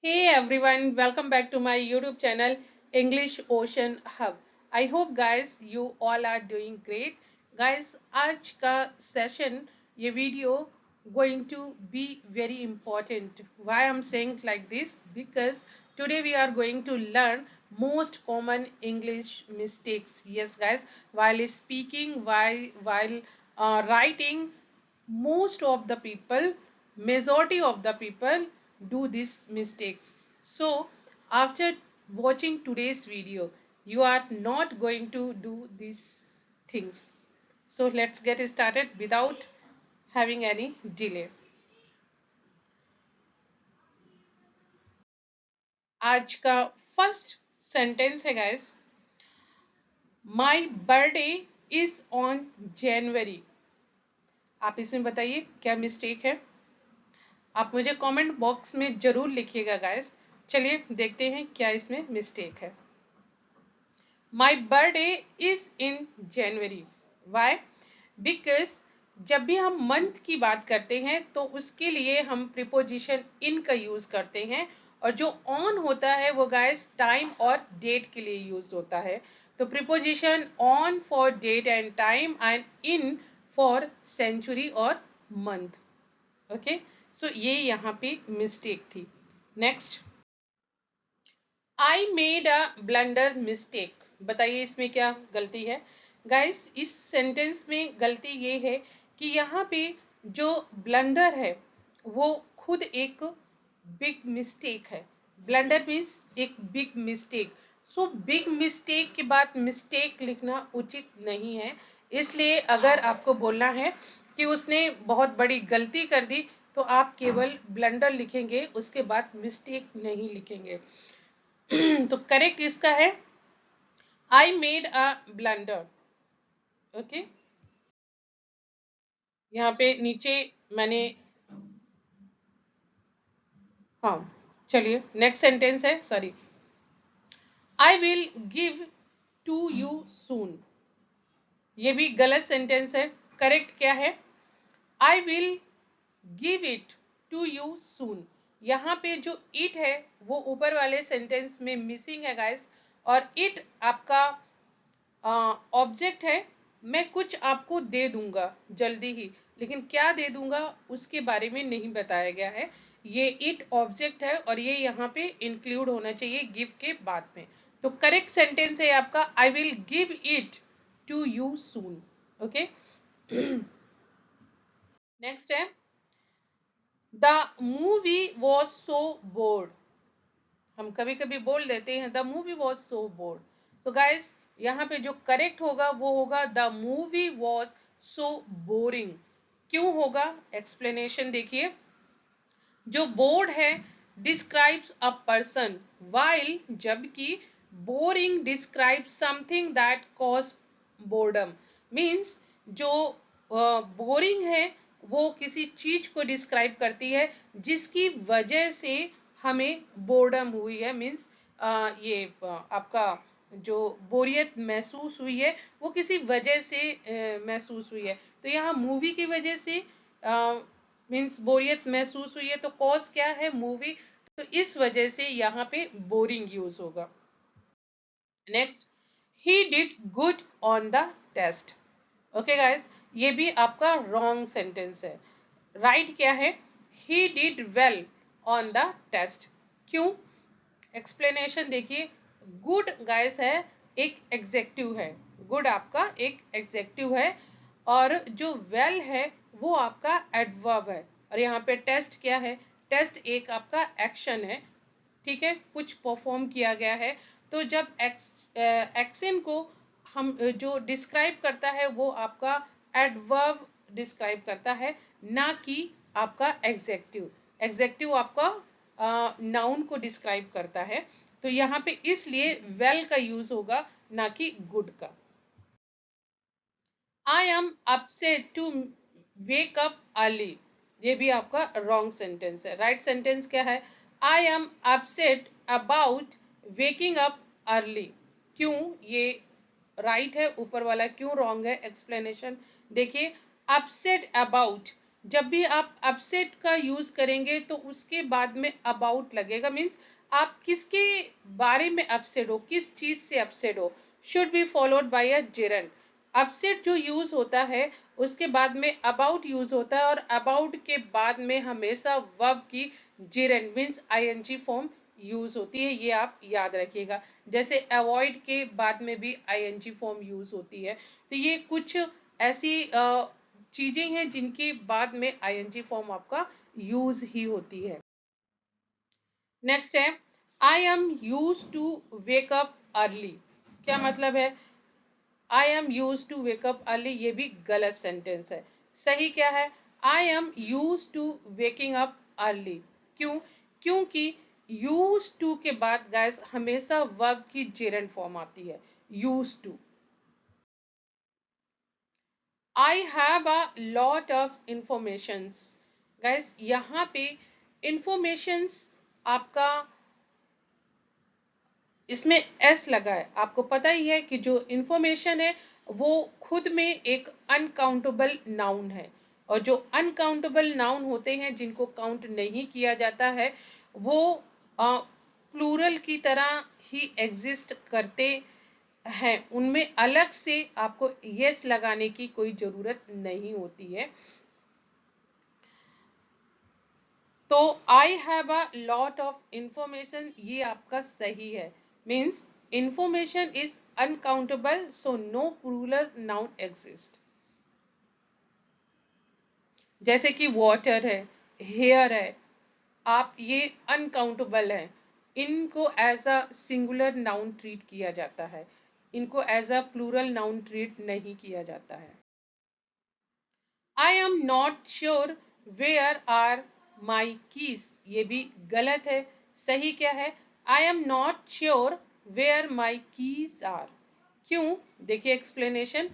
Hey everyone, welcome back to my YouTube channel English Ocean Hub. I hope guys you all are doing great. Guys, आज का session ये video going to be very important. Why I'm saying like this? Because today we are going to learn most common English mistakes. Yes guys, while speaking, while writing, most of the people, majority of the people do these mistakes. So after watching today's video, you are not going to do these things. So let's get started without having any delay. आज का first sentence है guys, my birthday is on January. आप इसमें बताइए क्या mistake है। आप मुझे कमेंट बॉक्स में जरूर लिखिएगा गाइस। चलिए देखते हैं क्या इसमें मिस्टेक है। My birthday is in January. Why? Because जब भी हम मंथ की बात करते हैं तो उसके लिए हम प्रिपोजिशन इन का यूज करते हैं, और जो ऑन होता है वो गाइस टाइम और डेट के लिए यूज होता है। तो preposition on for date and time and in for century और मंथ। ओके, सो ये यहाँ पे मिस्टेक थी। Next, I made a blunder mistake. बताइए इसमें क्या गलती है। गाइस, इस सेंटेंस में गलती ये है कि यहाँ पे जो ब्लंडर है वो खुद एक बिग मिस्टेक है। ब्लंडर मीन्स एक big mistake. So big mistake के बाद मिस्टेक लिखना उचित नहीं है। इसलिए अगर आपको बोलना है कि उसने बहुत बड़ी गलती कर दी तो आप केवल ब्लंडर लिखेंगे, उसके बाद मिस्टेक नहीं लिखेंगे। तो करेक्ट इसका है I made a blunder. Okay, यहाँ पे नीचे मैंने, हाँ चलिए नेक्स्ट सेंटेंस है, sorry, I will give to you soon. ये भी गलत सेंटेंस है। करेक्ट क्या है? I will give it to you soon. यहाँ पे जो इट है वो ऊपर वाले सेंटेंस में मिसिंग है गाइस, और इट आपका ऑब्जेक्ट है। मैं कुछ आपको दे दूंगा जल्दी ही, लेकिन क्या दे दूंगा उसके बारे में नहीं बताया गया है। ये इट ऑब्जेक्ट है और ये यहाँ पे इंक्लूड होना चाहिए गिव के बाद में। तो करेक्ट सेंटेंस है आपका I will give it to you soon. Okay, next है the movie was so bored. हम कभी कभी बोल देते हैं the movie was so bored. तो गाइस, यहाँ पे जो करेक्ट होगा वो होगा the movie was so boring. क्यों होगा? एक्सप्लेनेशन देखिए। जो बोर्ड है डिस्क्राइब्स अ पर्सन, वाइल जबकि boring describe something that cause boredom. Means जो बोरिंग है वो किसी चीज को डिस्क्राइब करती है जिसकी वजह से हमें बोर्डम हुई है। मीन्स ये आपका जो बोरियत महसूस हुई है वो किसी वजह से महसूस हुई है। तो यहाँ मूवी की वजह से मीन्स बोरियत महसूस हुई है, तो कॉज क्या है? मूवी। तो इस वजह से यहाँ पे बोरिंग यूज होगा। Next, he did good on the test. Okay guys, ये भी आपका रॉन्ग सेंटेंस है। राइट क्या है? He did well on the test. क्यों? एक्सप्लेनेशन देखिए। गुड गाइस है एक एग्जेक्टिव है। गुड आपका एक एग्जेक्टिव है, और जो वेल है वो आपका एडवर्ब है। और यहाँ पे टेस्ट क्या है? टेस्ट एक आपका एक्शन है। ठीक है, कुछ परफॉर्म किया गया है। तो जब एक्शन को हम जो डिस्क्राइब करता है वो आपका एडवर्ब डिस्क्राइब करता है, ना कि आपका एग्जेक्टिव। एग्जेक्टिव आपका नाउन को डिस्क्राइब करता है। तो यहाँ पे इसलिए वेल का यूज होगा, ना कि गुड का। I am upset to wake up early. ये भी आपका रॉन्ग सेंटेंस है। राइट सेंटेंस क्या है? I am upset about waking up early. क्यों ये राइट है, ऊपर वाला क्यों रॉन्ग है? एक्सप्लेनेशन देखिए। अपसेट अबाउट जब भी आप अपसेट का यूज करेंगे तो उसके बाद में अबाउट लगेगा, मीन्स आप किसके बारे में अपसेट हो, किस चीज से अपसेट हो, should be followed by a gerund. Upset जो यूज होता है उसके बाद में अबाउट यूज होता है, और अबाउट के बाद में हमेशा वर्ब की gerund means ING form use होती है, ये आप याद रखिएगा। जैसे अवॉइड के बाद में भी आईएनजी फॉर्म यूज होती है। तो ये कुछ ऐसी चीजें हैं जिनके बाद में आईएनजी फॉर्म आपका यूज ही होती है। नेक्स्ट है I am use to wake up early. क्या मतलब है I am use to wake up early? ये भी गलत सेंटेंस है। सही क्या है? I am use to waking up early. क्यों? क्योंकि यूज टू के बाद गाइस हमेशा वर्ब की जेरंड फॉर्म आती है, use to. I have a lot of informations. Guys यहाँ पे इंफॉर्मेशंस आपका इसमें एस लगा है। आपको पता ही है कि जो इंफॉर्मेशन है वो खुद में एक अनकाउंटेबल नाउन है, और जो अनकाउंटेबल नाउन होते हैं जिनको काउंट नहीं किया जाता है वो प्लूरल की तरह ही एग्जिस्ट करते हैं, उनमें अलग से आपको यस लगाने की कोई जरूरत नहीं होती है। तो I have a lot of information ये आपका सही है, means information is uncountable so no plural noun exist. जैसे कि वाटर है, हेयर है, आप ये अनकाउंटेबल है, इनको as a singular noun treat किया जाता है, इनको as a plural noun treat नहीं किया जाता है। I am not sure where are my keys. ये भी गलत है। सही क्या है? I am not sure where my keys are. क्यों? देखिए explanation.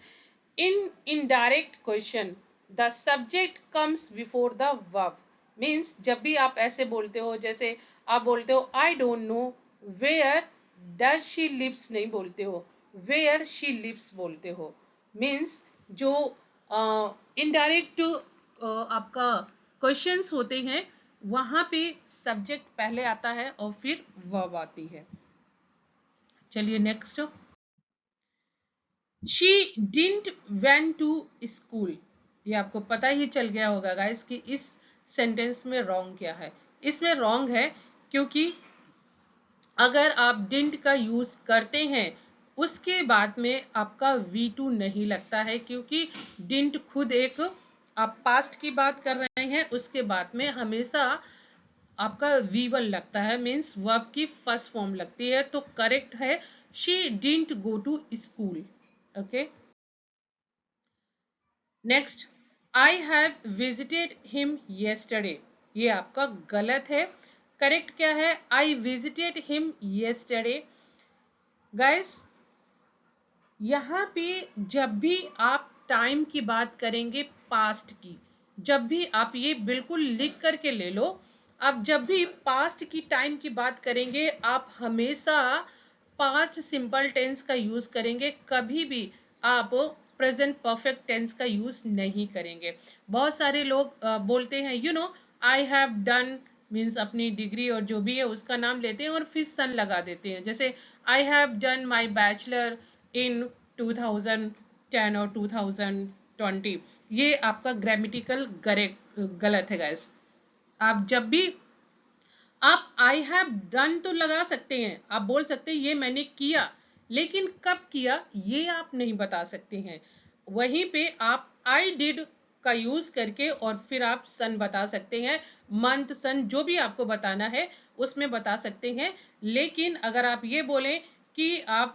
In indirect question the subject comes before the verb. Means जब भी आप ऐसे बोलते हो, जैसे आप बोलते हो I don't know where does she lives, नहीं बोलते हो, वेयर शी लिव्स बोलते हो। मीन्स जो इनडायरेक्ट आपका क्वेश्चंस होते हैं वहां पे सब्जेक्ट पहले आता है और फिर वर्ब आती है। चलिए next. She didn't went to school. ये आपको पता ही चल गया होगा गाइस कि इस सेंटेंस में रॉन्ग क्या है। इसमें रॉन्ग है क्योंकि अगर आप डिडंट का यूज करते हैं उसके बाद में आपका V2 नहीं लगता है, क्योंकि डिडंट खुद एक, आप पास्ट की बात कर रहे हैं, उसके बाद में हमेशा आपका V1 लगता है, मीन्स वर्ब की फर्स्ट फॉर्म लगती है। तो करेक्ट है she didn't go to school. Okay next, I have visited him yesterday. ये आपका गलत है। करेक्ट क्या है? I visited him yesterday. Guys यहाँ पे जब भी आप टाइम की बात करेंगे पास्ट की, जब भी आप ये बिल्कुल लिख करके ले लो, आप जब भी पास्ट की टाइम की बात करेंगे आप हमेशा पास्ट सिंपल टेंस का यूज करेंगे, कभी भी आप प्रेजेंट परफेक्ट टेंस का यूज नहीं करेंगे। बहुत सारे लोग बोलते हैं you no I have done, means अपनी डिग्री और जो भी है उसका नाम लेते हैं और फिर सन लगा देते हैं। जैसे आई have done my bachelor in 2010 और 2020। ये आपका ग्रामेटिकल गलत है गाइस। आप जब भी आप आई हैव डन तो लगा सकते हैं, आप बोल सकते हैं ये मैंने किया, लेकिन कब किया ये आप नहीं बता सकते हैं। वहीं पे आप आई डिड का यूज करके और फिर आप सन बता सकते हैं, मंथ सन जो भी आपको बताना है उसमें बता सकते हैं। लेकिन अगर आप ये बोलें कि आप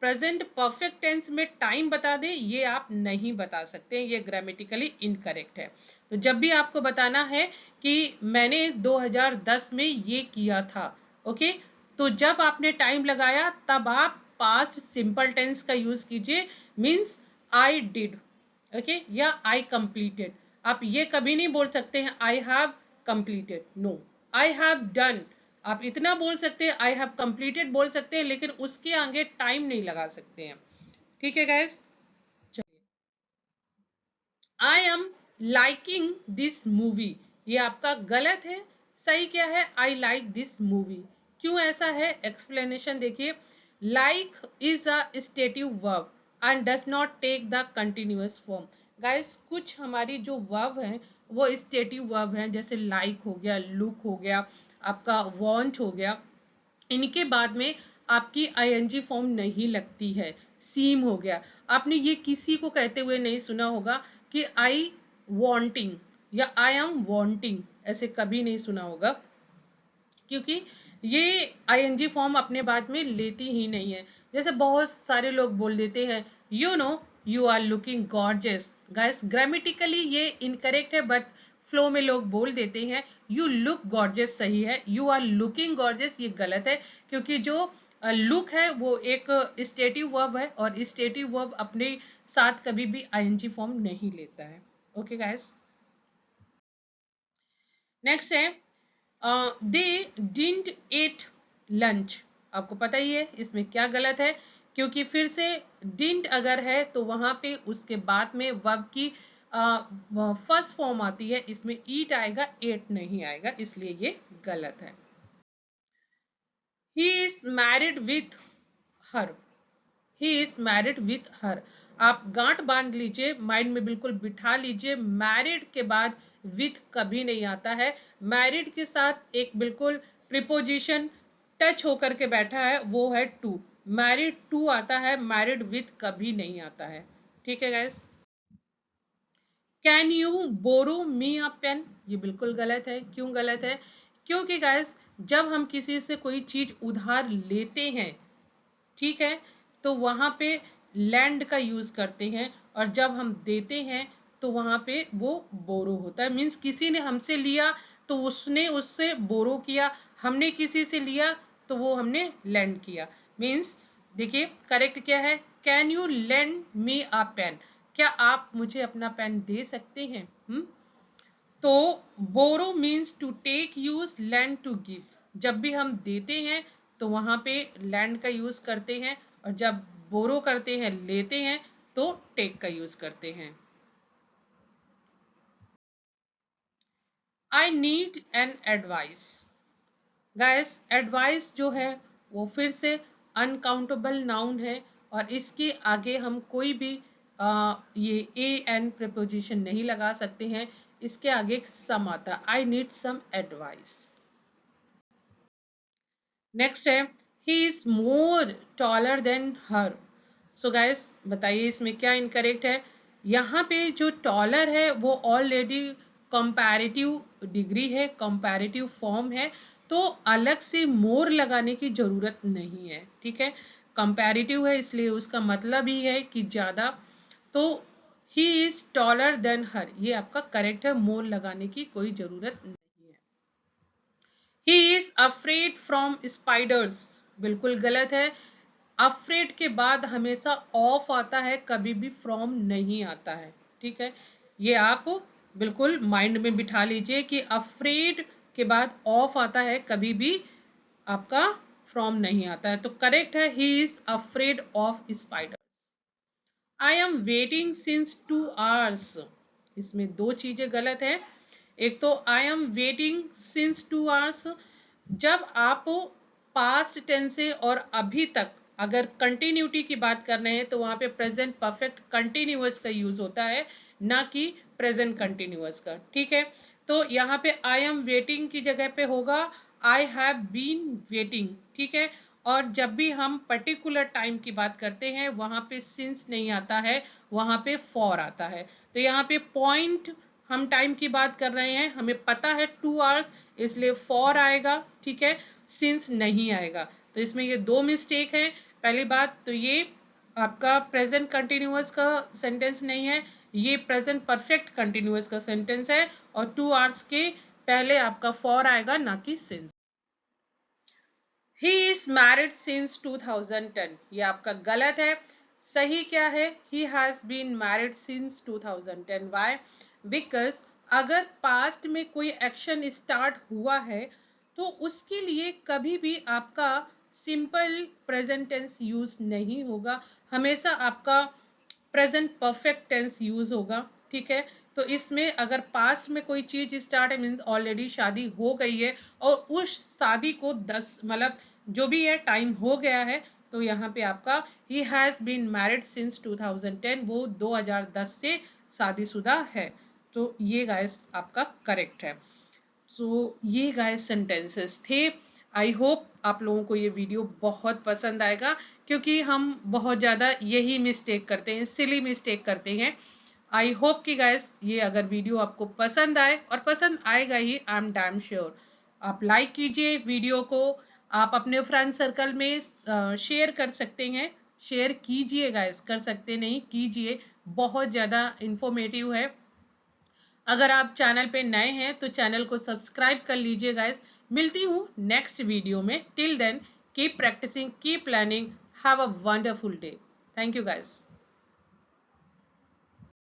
प्रेजेंट परफेक्ट टेंस में टाइम बता दें, ये आप नहीं बता सकते, ये ग्रामेटिकली इनकरेक्ट है। तो जब भी आपको बताना है कि मैंने 2010 में ये किया था, ओके, तो जब आपने टाइम लगाया तब आप पास्ट सिंपल टेंस का यूज कीजिए, मीन्स आई डिड, ओके, या आई कंप्लीटेड। आप ये कभी नहीं बोल सकते हैं I have completed, no, I have done. आप इतना बोल सकते हैं, आई हैव कंप्लीटेड बोल सकते हैं, लेकिन उसके आगे टाइम नहीं लगा सकते हैं। ठीक है गाइस, चलिए। I am liking this movie, ये आपका गलत है। सही क्या है? I like this movie. क्यों ऐसा है? एक्सप्लेनेशन देखिए। Like is a stative verb and does not take the continuous form. Guys कुछ हमारी जो वर्ब है वो स्टेटिव वर्ब है, जैसे लाइक हो गया, लुक हो गया, आपका वांट हो गया, इनके बाद में आपकी आईएनजी फॉर्म नहीं लगती है। सीम हो गया, आपने ये किसी को कहते हुए नहीं सुना होगा कि आई वांटिंग या आई एम वांटिंग, ऐसे कभी नहीं सुना होगा, क्योंकि ये आईएनजी फॉर्म अपने बाद में लेती ही नहीं है। जैसे बहुत सारे लोग बोल देते हैं you know you are looking gorgeous. Guys grammatically ये इनकरेक्ट है, बट फ्लो में लोग बोल देते हैं यू लुक गॉर्जियस सही है, यू आर लुकिंग गॉर्जियस ये गलत है, क्योंकि जो लुक है वो एक स्टेटिव वर्ब है और स्टेटिव वर्ब अपने साथ कभी भी आईएनजी फॉर्म नहीं लेता है। ओके गाइस, नेक्स्ट है दे डिडंट एट लंच। आपको पता ही है इसमें क्या गलत है, क्योंकि फिर से डिडंट अगर है तो वहां पे उसके बाद में वर्ब की फर्स्ट फॉर्म आती है, इसमें ईट आएगा, एट नहीं आएगा, इसलिए ये गलत है। He is married with her, he is married with her. आप गांठ बांध लीजिए, माइंड में बिल्कुल बिठा लीजिए, मैरिड के बाद विथ कभी नहीं आता है। मैरिड के साथ एक बिल्कुल प्रिपोजिशन टच होकर के बैठा है, वो है टू। मैरिड टू आता है, मैरिड विथ कभी नहीं आता है। ठीक है guys. Can you borrow me a pen, ये बिल्कुल गलत है। क्यों गलत है? क्योंकि गाइस जब हम किसी से कोई चीज उधार लेते हैं, ठीक है, तो वहां पे लैंड का यूज करते हैं, और जब हम देते हैं तो वहां पे वो बोरो होता है। मीन्स किसी ने हमसे लिया तो उसने उससे बोरो किया, हमने किसी से लिया तो वो हमने लैंड किया। मीन्स देखिए करेक्ट क्या है, can you lend me a pen, क्या आप मुझे अपना पेन दे सकते हैं? तो borrow means to take use, lend to give. जब भी हम देते हैं तो वहां पे लैंड का यूज करते हैं, और जब बोरो करते हैं, लेते हैं, तो टेक का यूज करते हैं। I need an advice. Guys advice जो है वो फिर से अनकाउंटेबल नाउन है, और इसके आगे हम कोई भी ये ए एन प्रीपोजिशन नहीं लगा सकते हैं। इसके आगे सम आता है, I need some advice. Next है he is more taller than her. So guys बताइए इसमें क्या इनकरेक्ट है? यहाँ पे जो टॉलर है वो ऑलरेडी कंपैरेटिव डिग्री है, कंपैरेटिव फॉर्म है, तो अलग से मोर लगाने की जरूरत नहीं है। ठीक है, कंपैरेटिव है इसलिए उसका मतलब ही है कि ज्यादा। तो ही इज टॉलर देन हर, ये आपका करेक्ट है, मोर लगाने की कोई जरूरत नहीं है। He is afraid from spiders, बिल्कुल गलत है। अफ्रेड के बाद हमेशा ऑफ आता है, कभी भी फ्रॉम नहीं आता है। ठीक है, ये आप बिल्कुल माइंड में बिठा लीजिए कि अफ्रेड के बाद ऑफ आता है, कभी भी आपका फ्रॉम नहीं आता है। तो करेक्ट है, he is afraid of spiders. I am waiting since 2 hours, इसमें दो चीजें गलत है। एक तो I am waiting since 2 hours, जब आप पास्ट टेंस से और अभी तक अगर कंटिन्यूटी की बात कर रहे हैं तो वहां पे प्रेजेंट परफेक्ट कंटिन्यूअस का यूज होता है, ना कि प्रेजेंट कंटिन्यूअस का। ठीक है, तो यहाँ पे आई एम वेटिंग की जगह पे होगा आई हैव बीन वेटिंग। ठीक है, और जब भी हम पर्टिकुलर टाइम की बात करते हैं वहां पे सिंस नहीं आता है, वहां पे फॉर आता है। तो यहाँ पे पॉइंट हम टाइम की बात कर रहे हैं, हमें पता है 2 hours, इसलिए फॉर आएगा। ठीक है, सिंस नहीं आएगा। तो इसमें ये दो मिस्टेक है। पहली बात तो ये आपका प्रेजेंट कंटिन्यूअस का सेंटेंस नहीं है, ये प्रेजेंट परफेक्ट कंटिन्यूअस का सेंटेंस है, और 2 hours के पहले आपका फॉर आएगा, ना कि since. He is married since 2010, ये आपका गलत है। सही क्या है? He has been married since 2010। Why? Because अगर पास्ट में कोई एक्शन स्टार्ट हुआ है तो उसके लिए कभी भी आपका सिंपल प्रेजेंट टेंस यूज नहीं होगा, हमेशा आपका प्रेजेंट परफेक्ट टेंस यूज होगा। ठीक है, तो इसमें अगर पास्ट में कोई चीज स्टार्ट है मीन्स ऑलरेडी शादी हो गई है और उस शादी को 10 मतलब जो भी है टाइम हो गया है, तो यहाँ पे आपका he has been married since 2010, वो 2010 से शादीशुदा है। तो ये गाइस आपका करेक्ट है। सो ये गाइस सेंटेंसेस थे। आई होप आप लोगों को ये वीडियो बहुत पसंद आएगा, क्योंकि हम बहुत ज़्यादा यही मिस्टेक करते हैं, सिली मिस्टेक करते हैं। आई होप कि गाइस ये अगर वीडियो आपको पसंद आए, और पसंद आएगा ही, आई एम डैम श्योर, आप लाइक कीजिए वीडियो को, आप अपने फ्रेंड सर्कल में शेयर कर सकते हैं, शेयर कीजिए गाइस, कर सकते नहीं कीजिए, बहुत ज़्यादा इंफॉर्मेटिव है। अगर आप चैनल पे नए हैं तो चैनल को सब्सक्राइब कर लीजिए गाइस। मिलती हूँ नेक्स्ट वीडियो में। Till then keep practicing, keep learning, have a wonderful day. Thank you guys.